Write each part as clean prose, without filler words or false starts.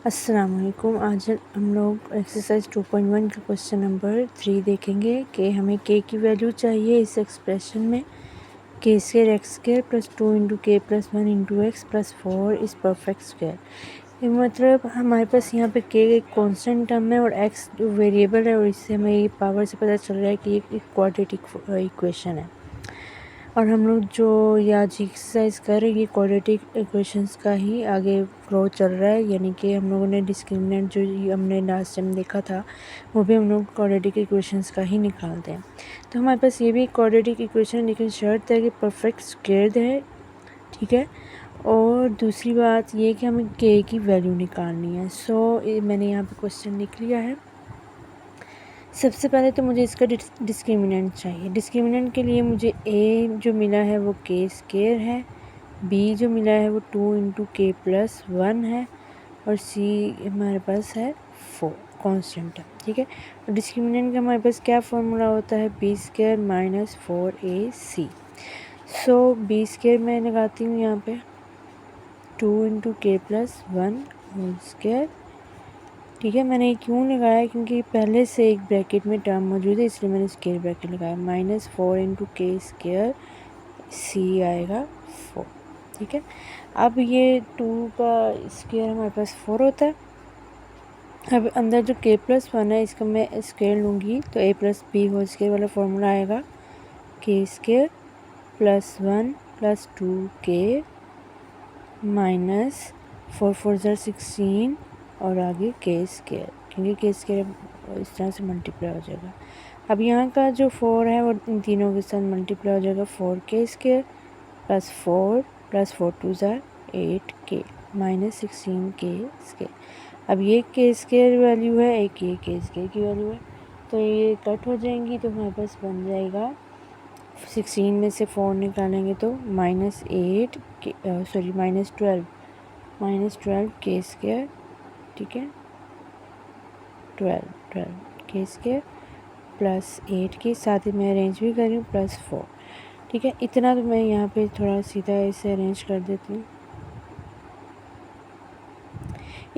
अस्सलाम वालेकुम। आज हम लोग एक्सरसाइज 2.1 का क्वेश्चन नंबर 3 देखेंगे कि हमें के की वैल्यू चाहिए इस एक्सप्रेशन में K square X square plus 2 into K plus 1 into X plus 4 is perfect square. मतलब हमारे पास यहाँ पे के एक कॉन्स्टेंट टर्म है और एक्स जो वेरिएबल है, और इससे हमें ये पावर से पता चल रहा है कि एक क्वाड्रेटिक इक्वेशन है। और हम लोग जो ये आज एक्सरसाइज कर रहे हैं ये क्वाड्रेटिक इक्वेशंस का ही आगे फ्लो चल रहा है, यानी कि हम लोगों ने डिस्क्रिमिनेंट जो हमने लास्ट टाइम देखा था वो भी हम लोग क्वाड्रेटिक इक्वेशंस का ही निकालते हैं। तो हमारे पास ये भी क्वाड्रेटिक इक्वेशन है, लेकिन शर्त है कि परफेक्ट स्क्वायर है, ठीक है। और दूसरी बात ये कि हमें के की वैल्यू निकालनी है। मैंने यहाँ पे क्वेश्चन लिख लिया है। सबसे पहले तो मुझे इसका डिस्क्रिमिनेंट चाहिए। डिस्क्रिमिनेंट के लिए मुझे ए जो मिला है वो के स्क्वायर है, बी जो मिला है वो 2 इंटू के प्लस 1 है, और सी हमारे पास है 4 कॉन्स्टेंट है, ठीक है। और डिस्क्रिमिनेंट का हमारे पास क्या फार्मूला होता है, b square minus 4ac। B square मैं लगाती हूँ यहाँ पे 2 into K plus 1 whole square, ठीक है। मैंने क्यों लगाया, क्योंकि पहले से एक ब्रैकेट में टर्म मौजूद है, इसलिए मैंने स्क्वायर ब्रैकेट लगाया। माइनस 4 इंटू के स्क्वायर, सी आएगा 4, ठीक है। अब ये 2 का स्क्वायर हमारे पास 4 होता है। अब अंदर जो के प्लस 1 है इसका मैं स्क्वायर लूँगी तो ए प्लस बी होल स्क्वायर वाला फॉर्मूला आएगा, के square plus 1 plus 2k minus 4 4 ज़र 16 और आगे के स्क्वायर, क्योंकि के स्क्वायर इस तरह से मल्टीप्लाई हो जाएगा। अब यहाँ का जो 4 है वो इन तीनों के साथ मल्टीप्लाई हो जाएगा, 4k स्क्वायर प्लस 4 2 ज़र 8k माइनस 16k स्क्वायर। अब ये के स्क्वायर वैल्यू है, एक ये के स्क्वायर की वैल्यू है, तो ये कट हो जाएंगी, तो हमारे पास बन जाएगा 16 में से 4 निकालेंगे तो माइनस 12 के स्क्वायर, ठीक है, 12 के स्क्वायर प्लस 8 के साथ ही मैं अरेंज भी कर रही हूँ प्लस 4, ठीक है। इतना तो मैं यहाँ पे थोड़ा सीधा इसे अरेंज कर देती हूँ।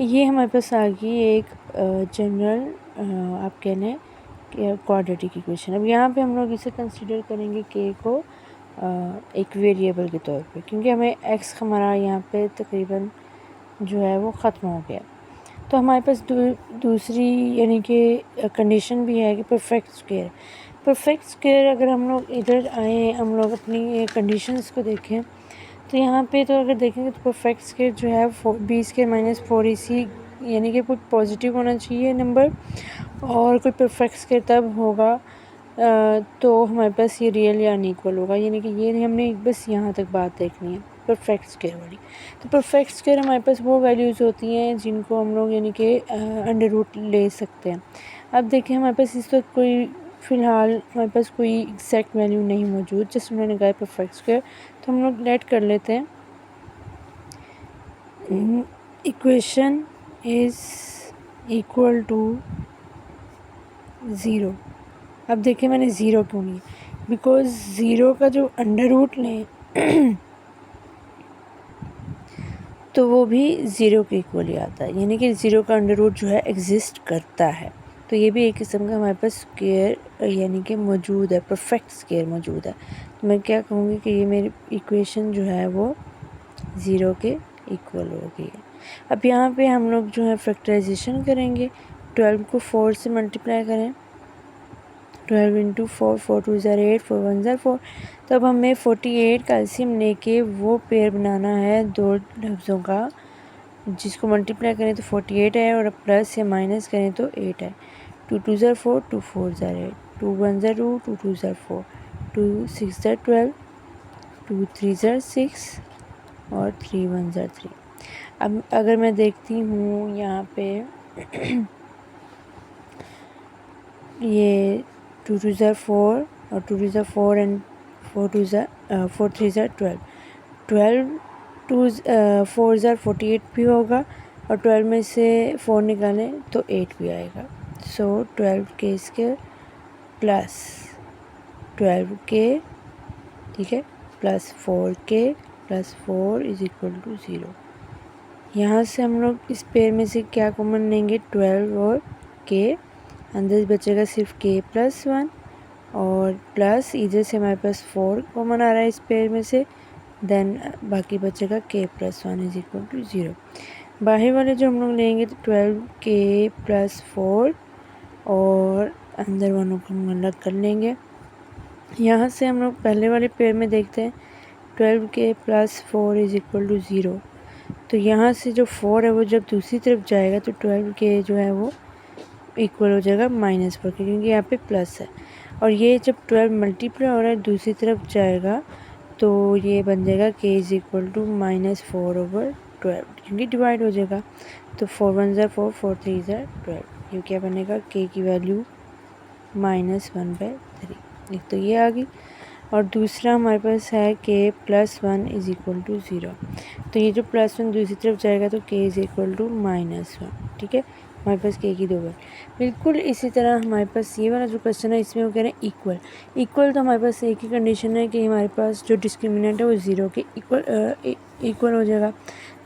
ये हमारे पास आ गई एक जनरल आप कह लें क्वाड्रेटिक इक्वेशन। अब यहाँ पे हम लोग इसे कंसीडर करेंगे के को एक वेरिएबल के तौर पे, क्योंकि हमें एक्स हमारा यहाँ पे तकरीबन जो है वो ख़त्म हो गया। तो हमारे पास दूसरी यानी कि कंडीशन भी है कि परफेक्ट स्क्वायर अगर हम लोग इधर आए, हम लोग अपनी कंडीशंस को देखें तो यहाँ पे तो अगर देखेंगे तो परफेक्ट स्क्वायर जो है बी स्क्वायर माइनस 4ac, यानी कि कुछ पॉजिटिव होना चाहिए नंबर, और कोई परफेक्ट स्क्वायर तब होगा तो हमारे पास ये रियल या अनइक्वल होगा, यानी कि ये हमने बस यहाँ तक बात देखनी है परफेक्ट स्क्वायर वाली। तो परफेक्ट स्क्वायर हमारे पास वो वैल्यूज़ होती हैं जिनको हम लोग यानी कि अंडर रूट ले सकते हैं। अब देखें हमारे पास इस वक्त कोई फ़िलहाल हमारे पास कोई एग्जैक्ट वैल्यू नहीं मौजूद, जैसे उन्होंने कहा परफेक्ट स्क्वायर, तो हम लोग लेट कर लेते हैं इक्वेशन इज़ इक्वल टू 0। अब देखिए मैंने ज़ीरो क्यों लिया, बिकॉज़ ज़ीरो का जो अंडर रूट लें तो वो भी ज़ीरो के इक्वल ही आता है, यानी कि ज़ीरो का अंडर रूट जो है एग्जिस्ट करता है। तो ये भी एक किस्म का हमारे पास स्क्वायर यानी कि मौजूद है, परफेक्ट स्क्वायर मौजूद है। तो मैं क्या कहूँगी कि ये मेरी इक्वेशन जो है वो ज़ीरो के इक्वल हो गई है। अब यहाँ पे हम लोग जो है फैक्टराइजेशन करेंगे, 12 को 4 से मल्टीप्लाई करें, 12 इंटू 4, 4 2 ज़र 8, 4 1 ज़र 4। तब हमें 48 का एलसीएम लेके वो पेयर बनाना है दो लफ्ज़ों का, जिसको मल्टीप्लाई करें तो 48 है और प्लस या माइनस करें तो 8 है। 2 2 ज़र 4, 2 4 ज़र 8, 2 1 ज़र 2, 2 2 ज़र 4, 2 6 ज़र 12, 2 3 ज़र 6 और 3 1 ज़र 3। अब अगर मैं देखती हूँ यहाँ पे ये 2 2 ज़र 4 और 2 2 ज़र 4 एंड 4 3 ज़र 12, 4 ज़र 48 भी होगा, और 12 में से 4 निकालें तो 8 भी आएगा। 12 के स्क्वायर प्लस 12 के, ठीक है, प्लस 4 के प्लस 4 इज़ इक्वल टू 0। यहाँ से हम लोग इस पेयर में से क्या कॉमन लेंगे, 12 और k, अंदर बचेगा सिर्फ k प्लस 1 और प्लस इधर से हमारे पास 4 कॉमन आ रहा है इस पेयर में से, देन बाकी बचेगा k plus 1 is equal to 0। बाहर वाले जो हम लोग लेंगे तो 12k प्लस 4 और अंदर वालों को हम अलग कर लेंगे। यहाँ से हम लोग पहले वाले पेयर में देखते हैं 12k plus 4 is equal to 0। तो यहाँ से जो 4 है वो जब दूसरी तरफ जाएगा तो 12k जो है वो इक्वल हो जाएगा -4 के, क्योंकि यहाँ पे प्लस है। और ये जब 12 मल्टीप्लाई हो रहा है दूसरी तरफ जाएगा तो ये बन जाएगा k इज इक्वल टू -4/12, क्योंकि डिवाइड हो जाएगा। तो 4 1 ज़ा 4, 4 3 ज़ा 12, ये क्या बनेगा, k की वैल्यू -1/3। एक तो ये आ गई और दूसरा हमारे पास है k plus 1 is equal to 0। तो ये जो प्लस 1 दूसरी तरफ जाएगा तो k इज इक्वल टू -1। ठीक है, हमारे पास k की 2 बार। बिल्कुल इसी तरह हमारे पास ये वाला जो क्वेश्चन है इसमें वो कह रहे हैं इक्वल। इक्वल तो हमारे पास एक ही कंडीशन है कि हमारे पास जो डिस्क्रिमिनेंट है वो 0 के इक्वल हो जाएगा।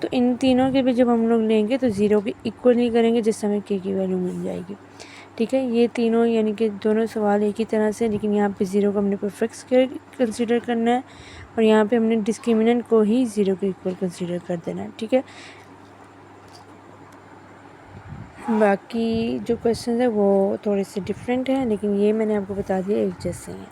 तो इन तीनों के भी जब हम लोग लेंगे तो 0 के इक्वल ही करेंगे, जिससे हमें k की वैल्यू मिल जाएगी। ठीक है, ये तीनों यानी कि दोनों सवाल एक ही तरह से, लेकिन यहाँ पे 0 को हमने परफेक्ट कंसीडर करना है और यहाँ पे हमने डिस्क्रिमिनेंट को ही 0 के इक्वल कंसीडर कर देना है। ठीक है, बाकी जो क्वेश्चन है वो थोड़े से डिफरेंट हैं, लेकिन ये मैंने आपको बता दिया एक जैसे हैं।